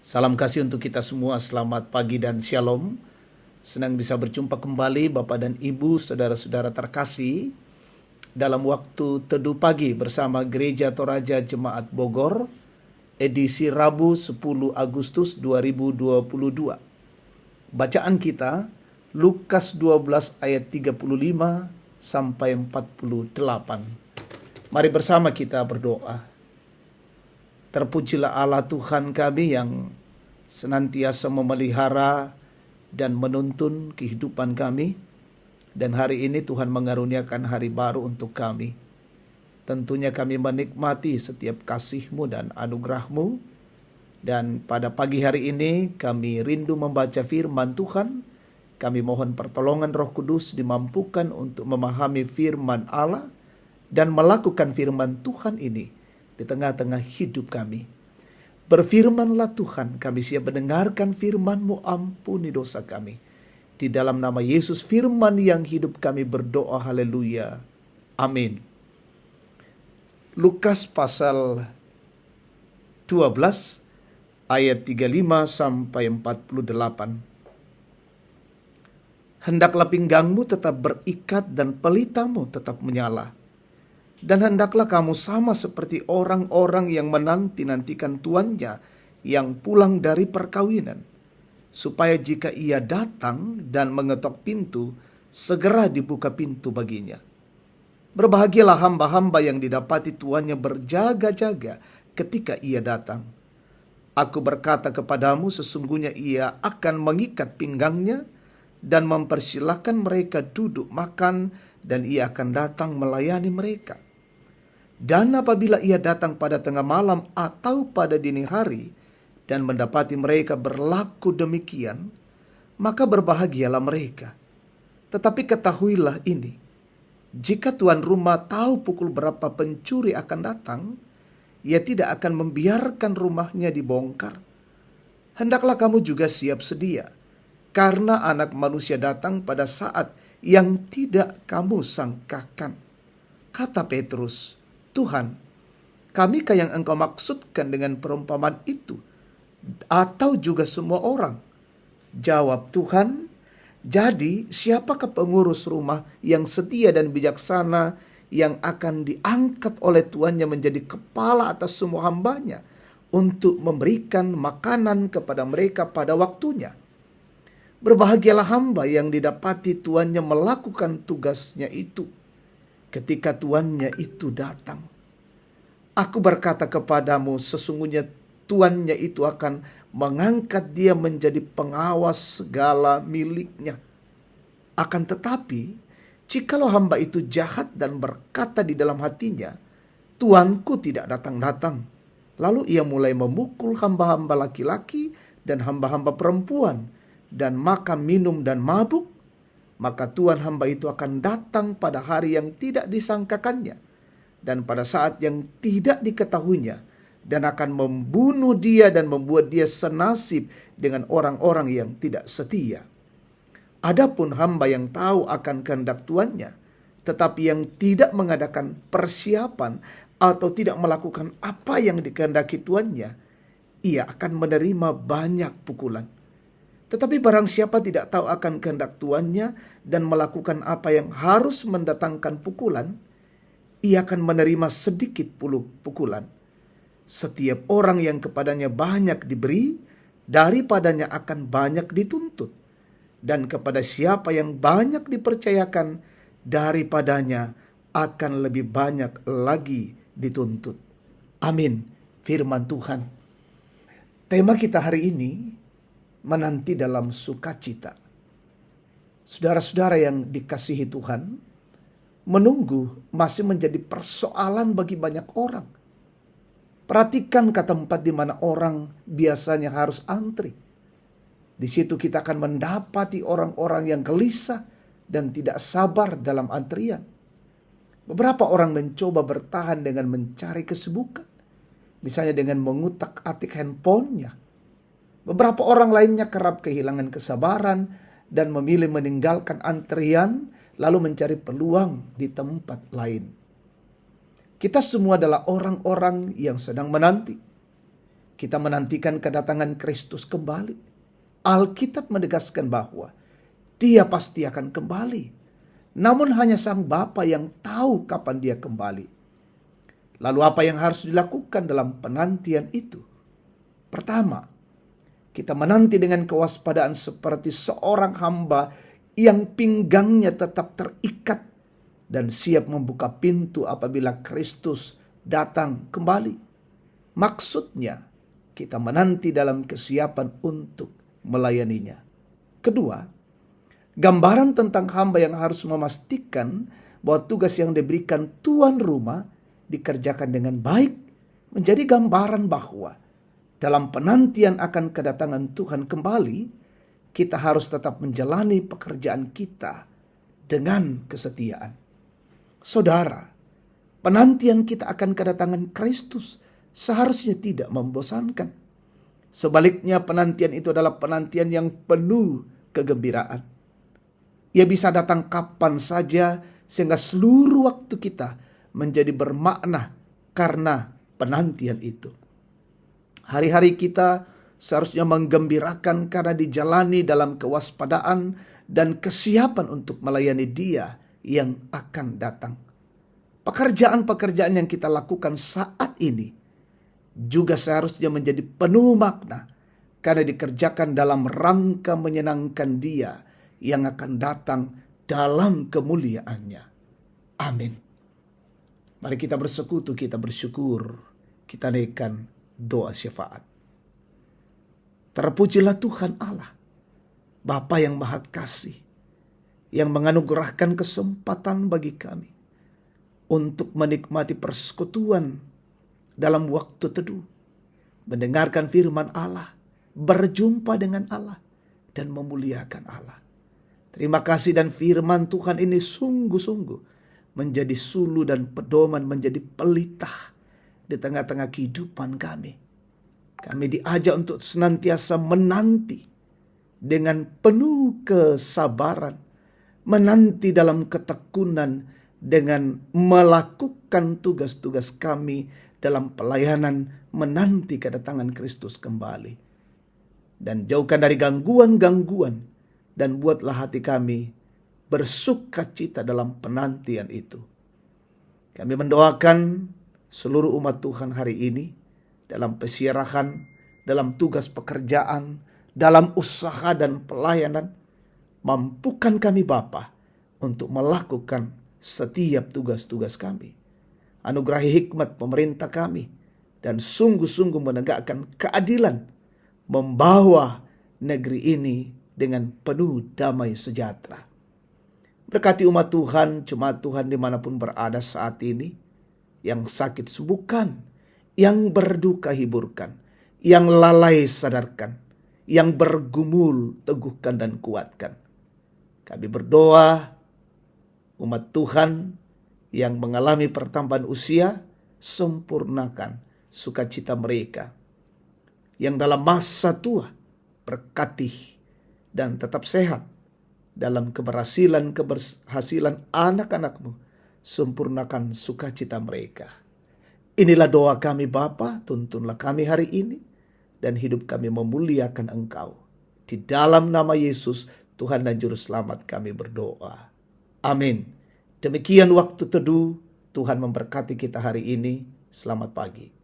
Salam kasih untuk kita semua, selamat pagi dan shalom. Senang bisa berjumpa kembali Bapak dan Ibu, saudara-saudara terkasih, dalam waktu teduh pagi bersama Gereja Toraja Jemaat Bogor, edisi Rabu 10 Agustus 2022. Bacaan kita, Lukas 12 ayat 35 sampai 48. Mari bersama kita berdoa. Terpujilah Allah Tuhan kami yang senantiasa memelihara dan menuntun kehidupan kami. Dan hari ini Tuhan mengaruniakan hari baru untuk kami. Tentunya kami menikmati setiap kasih-Mu dan anugerah-Mu. Dan pada pagi hari ini kami rindu membaca firman Tuhan. Kami mohon pertolongan Roh Kudus dimampukan untuk memahami firman Allah dan melakukan firman Tuhan ini di tengah-tengah hidup kami. Berfirmanlah Tuhan, kami siap mendengarkan firman-Mu, ampuni dosa kami. Di dalam nama Yesus firman yang hidup kami berdoa, haleluya. Amin. Lukas pasal 12 ayat 35 sampai 48. Hendaklah pinggangmu tetap berikat dan pelitamu tetap menyala. Dan hendaklah kamu sama seperti orang-orang yang menanti-nantikan tuannya yang pulang dari perkawinan, supaya jika ia datang dan mengetok pintu, segera dibuka pintu baginya. Berbahagialah hamba-hamba yang didapati tuannya berjaga-jaga ketika ia datang. Aku berkata kepadamu, sesungguhnya ia akan mengikat pinggangnya dan mempersilahkan mereka duduk makan, dan ia akan datang melayani mereka. Dan apabila ia datang pada tengah malam atau pada dini hari dan mendapati mereka berlaku demikian, maka berbahagialah mereka. Tetapi ketahuilah ini, jika tuan rumah tahu pukul berapa pencuri akan datang, ia tidak akan membiarkan rumahnya dibongkar. Hendaklah kamu juga siap sedia, karena Anak Manusia datang pada saat yang tidak kamu sangkakan. Kata Petrus, Tuhan, kamikah yang Engkau maksudkan dengan perumpamaan itu? Atau juga semua orang? Jawab Tuhan, jadi siapakah pengurus rumah yang setia dan bijaksana yang akan diangkat oleh tuannya menjadi kepala atas semua hambanya untuk memberikan makanan kepada mereka pada waktunya? Berbahagialah hamba yang didapati tuannya melakukan tugasnya itu ketika tuannya itu datang. Aku berkata kepadamu, sesungguhnya tuannya itu akan mengangkat dia menjadi pengawas segala miliknya. Akan tetapi, jikalau hamba itu jahat dan berkata di dalam hatinya, tuanku tidak datang-datang, lalu ia mulai memukul hamba-hamba laki-laki dan hamba-hamba perempuan, dan makan, minum, dan mabuk, maka tuan hamba itu akan datang pada hari yang tidak disangkakannya dan pada saat yang tidak diketahuinya, dan akan membunuh dia dan membuat dia senasib dengan orang-orang yang tidak setia. Adapun hamba yang tahu akan kehendak tuannya, tetapi yang tidak mengadakan persiapan atau tidak melakukan apa yang dikehendaki tuannya, ia akan menerima banyak pukulan. Tetapi barang siapa tidak tahu akan kehendak tuannya dan melakukan apa yang harus mendatangkan pukulan, ia akan menerima sedikit pukulan. Setiap orang yang kepadanya banyak diberi, daripadanya akan banyak dituntut. Dan kepada siapa yang banyak dipercayakan, daripadanya akan lebih banyak lagi dituntut. Amin. Firman Tuhan. Tema kita hari ini, menanti dalam sukacita. Saudara-saudara yang dikasihi Tuhan, menunggu masih menjadi persoalan bagi banyak orang. Perhatikan kata 4 di mana orang biasanya harus antri. Di situ kita akan mendapati orang-orang yang gelisah dan tidak sabar dalam antrian. Beberapa orang mencoba bertahan dengan mencari kesibukan, misalnya dengan mengutak-atik handphonenya. Beberapa orang lainnya kerap kehilangan kesabaran dan memilih meninggalkan antrian lalu mencari peluang di tempat lain. Kita semua adalah orang-orang yang sedang menanti. kita menantikan kedatangan Kristus kembali. Alkitab menegaskan bahwa Dia pasti akan kembali. Namun hanya Sang Bapa yang tahu kapan Dia kembali. Lalu apa yang harus dilakukan dalam penantian itu? Pertama, kita menanti dengan kewaspadaan seperti seorang hamba yang pinggangnya tetap terikat dan siap membuka pintu apabila Kristus datang kembali. Maksudnya, kita menanti dalam kesiapan untuk melayaninya. Kedua, gambaran tentang hamba yang harus memastikan bahwa tugas yang diberikan tuan rumah dikerjakan dengan baik menjadi gambaran bahwa dalam penantian akan kedatangan Tuhan kembali, kita harus tetap menjalani pekerjaan kita dengan kesetiaan. Saudara, penantian kita akan kedatangan Kristus seharusnya tidak membosankan. Sebaliknya, penantian itu adalah penantian yang penuh kegembiraan. Ia bisa datang kapan saja sehingga seluruh waktu kita menjadi bermakna karena penantian itu. Hari-hari kita seharusnya menggembirakan karena dijalani dalam kewaspadaan dan kesiapan untuk melayani Dia yang akan datang. Pekerjaan-pekerjaan yang kita lakukan saat ini juga seharusnya menjadi penuh makna karena dikerjakan dalam rangka menyenangkan Dia yang akan datang dalam kemuliaannya. Amin. Mari kita bersekutu, kita bersyukur, kita naikkan doa syafaat. Terpujilah Tuhan Allah, Bapa yang Maha Kasih, yang menganugerahkan kesempatan bagi kami untuk menikmati persekutuan dalam waktu teduh, mendengarkan firman Allah, berjumpa dengan Allah, dan memuliakan Allah. Terima kasih, dan firman Tuhan ini sungguh-sungguh menjadi sulu dan pedoman, menjadi pelita di tengah-tengah kehidupan kami. Kami diajak untuk senantiasa menanti dengan penuh kesabaran, menanti dalam ketekunan dengan melakukan tugas-tugas kami dalam pelayanan menanti kedatangan Kristus kembali. Dan jauhkan dari gangguan-gangguan, dan buatlah hati kami bersukacita dalam penantian itu. Kami mendoakan seluruh umat Tuhan hari ini dalam pesiarahan, dalam tugas pekerjaan, dalam usaha dan pelayanan. Mampukan kami Bapa untuk melakukan setiap tugas-tugas kami. Anugerahi hikmat pemerintah kami dan sungguh-sungguh menegakkan keadilan, membawa negeri ini dengan penuh damai sejahtera. Berkati umat Tuhan, jemaat Tuhan dimanapun berada saat ini, yang sakit sembuhkan, yang berduka hiburkan, yang lalai sadarkan, yang bergumul teguhkan dan kuatkan. Kami berdoa, umat Tuhan yang mengalami pertambahan usia, sempurnakan sukacita mereka. Yang dalam masa tua, berkati dan tetap sehat dalam keberhasilan anak-anak-Mu, sempurnakan sukacita mereka. Inilah doa kami Bapa, tuntunlah kami hari ini, dan hidup kami memuliakan Engkau. Di dalam nama Yesus, Tuhan dan Juru Selamat kami berdoa. Amin. Demikian waktu teduh, Tuhan memberkati kita hari ini. Selamat pagi.